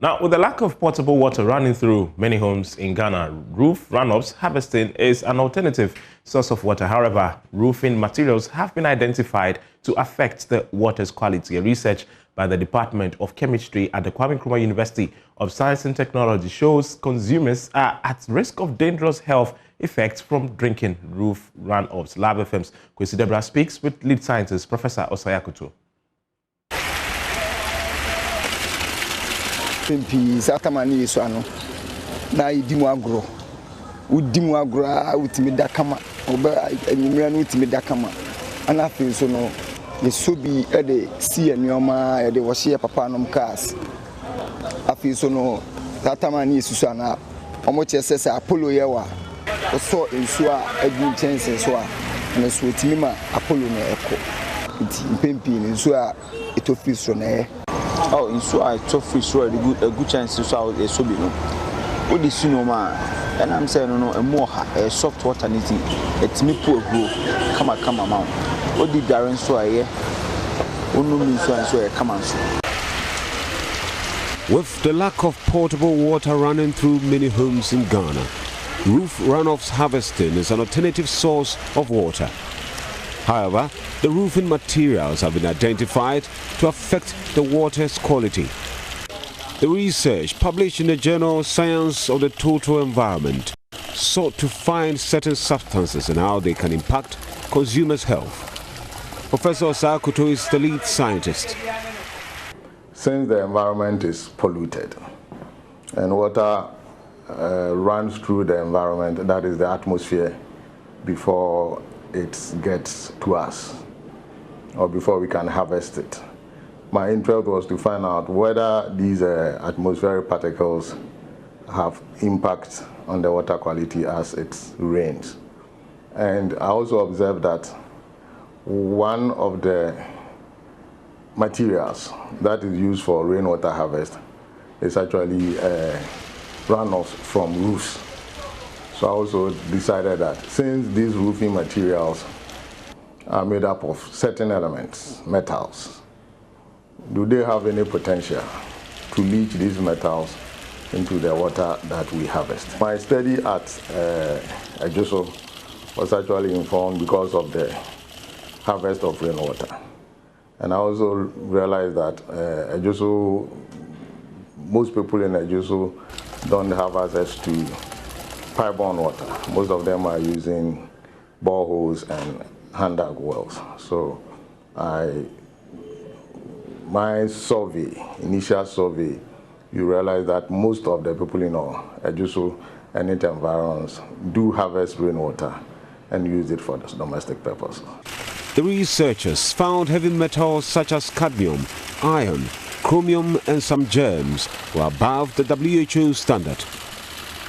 Now, with the lack of potable water running through many homes in Ghana, roof runoffs harvesting is an alternative source of water. However, roofing materials have been identified to affect the water's quality. A research by the Department of Chemistry at the Kwame Nkrumah University of Science and Technology shows consumers are at risk of dangerous health effects from drinking roof runoffs. Lab FM's KNUST Research speaks with lead scientist Professor Osayakuto. Satamani Swano. Na idimu agro. Udimu agro ultimida kama. Oba enyumran ultimida kama. Ana feel so no. Yesubi ede see nyoma ede washie papa nom cars. Afi so no satamani susana. Omo chese se Apollo yewa. Oso ensu a egu chense so a. Na so etimi ma Apollo na eko. Nti mpempi ensu a etofi so na oh, in so I took free so a good chance to solve a sobino. What is Sinoma? And I'm saying, no, a more a soft water knitting, a timid poor grow, come amount. What did Darren so I hear? Only so and so a command. With the lack of potable water running through many homes in Ghana, roof runoffs harvesting is an alternative source of water. However, the roofing materials have been identified to affect the water's quality. The research, published in the journal Science of the Total Environment, sought to find certain substances and how they can impact consumers' health. Professor Osayakuto is the lead scientist. Since the environment is polluted and water runs through the environment, that is the atmosphere, before it gets to us or before we can harvest it. My interest was to find out whether these atmospheric particles have impact on the water quality as it rains. And I also observed that one of the materials that is used for rainwater harvest is actually runoffs from roofs. So I also decided that since these roofing materials are made up of certain elements, metals, do they have any potential to leach these metals into the water that we harvest? My study at Ejoso was actually informed because of the harvest of rainwater. And I also realized that Ejoso, most people in Ejoso don't have access to pipe-borne water. Most of them are using boreholes and hand-dug wells. So my survey, initial survey, you realize that most of the people in Ejoso and its environs do harvest rainwater and use it for domestic purposes. The researchers found heavy metals such as cadmium, iron, chromium and some germs were above the WHO standard.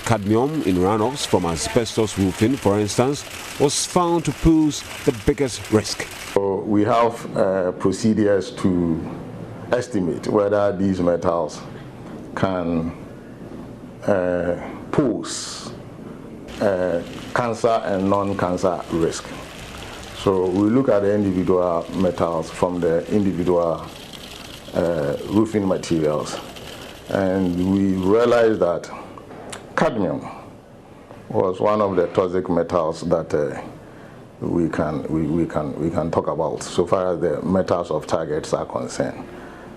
Cadmium in runoffs from asbestos roofing, for instance, was found to pose the biggest risk. So we have procedures to estimate whether these metals can pose cancer and non-cancer risk. So we look at the individual metals from the individual roofing materials, and we realize that cadmium was one of the toxic metals that we can talk about so far as the metals of targets are concerned.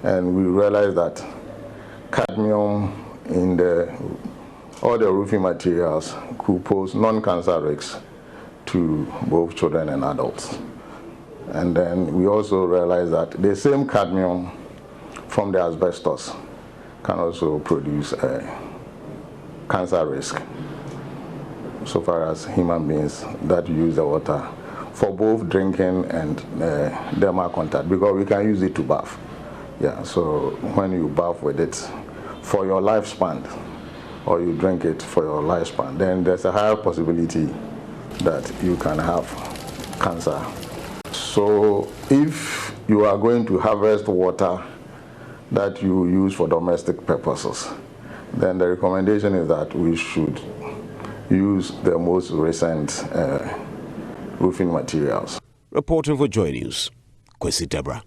And we realize that cadmium in all the roofing materials could pose non-cancer risks to both children and adults. And then we also realize that the same cadmium from the asbestos can also produce cancer risk so far as human beings that use the water for both drinking and dermal contact, because we can use it to bath. Yeah, so when you bath with it for your lifespan or you drink it for your lifespan, then there's a higher possibility that you can have cancer. So if you are going to harvest water that you use for domestic purposes, then the recommendation is that we should use the most recent roofing materials. Reporting for JoyNews, KNUST Research.